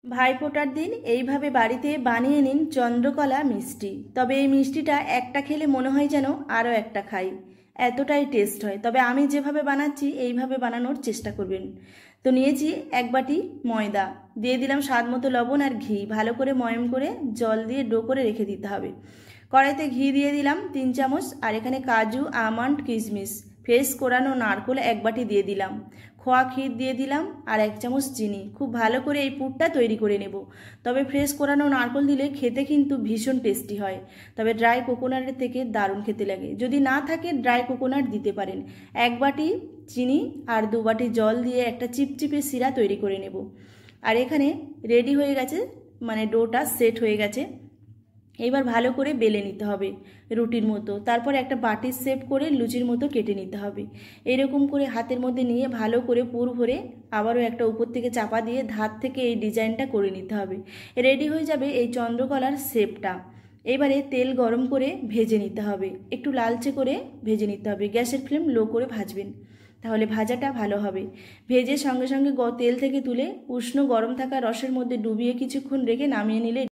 ভাইফোঁটার দিন এইভাবে বাড়িতে বানিয়ে নিন চন্দ্রকলা মিষ্টি। তবে এই মিষ্টিটা একটা খেলে মনে হয় যেন আরও একটা খাই, এতটাই টেস্ট হয়। তবে আমি যেভাবে বানাচ্ছি এইভাবে বানানোর চেষ্টা করবেন। তো নিয়েছি এক বাটি ময়দা, দিয়ে দিলাম স্বাদ মতো লবণ আর ঘি। ভালো করে ময়ম করে জল দিয়ে ডো করে রেখে দিতে হবে। কড়াইতে ঘি দিয়ে দিলাম 3 চামচ, আর এখানে কাজু, আমন্ড, কিশমিশ, ফ্রেশ কোরানো নারকেল এক বাটি দিয়ে দিলাম, খোয়া ক্ষীর দিয়ে দিলাম আর 1 চামচ চিনি। খুব ভালো করে এই পুরটা তৈরি করে নেব। তবে ফ্রেশ কোরানো নারকেল দিলে খেতে কিন্তু ভীষণ টেস্টি হয়, তবে ড্রাই কোকোনাটের থেকে দারুণ খেতে লাগে। যদি না থাকে ড্রাই কোকোনাট দিতে পারেন। 1 বাটি চিনি আর 2 বাটি জল দিয়ে একটা চিপচিপে শিরা তৈরি করে নেব। আর এখানে রেডি হয়ে গেছে, মানে ডোটা সেট হয়ে গেছে। এবার ভালো করে বেলে নিতে হবে রুটির মতো, তারপর একটা বাটির শেপ করে লুচির মতো কেটে নিতে হবে। এরকম করে হাতের মধ্যে নিয়ে ভালো করে পুর ভরে আবারও একটা উপর থেকে চাপা দিয়ে ধার থেকে এই ডিজাইনটা করে নিতে হবে। রেডি হয়ে যাবে এই চন্দ্রকলার শেপটা। এবারে তেল গরম করে ভেজে নিতে হবে, একটু লালচে করে ভেজে নিতে হবে। গ্যাসের ফ্লেম লো করে ভাজবেন, তাহলে ভাজাটা ভালো হবে। ভেজে সঙ্গে সঙ্গে তেল থেকে তুলে উষ্ণ গরম থাকা রসের মধ্যে ডুবিয়ে কিছুক্ষণ রেখে নামিয়ে নিলে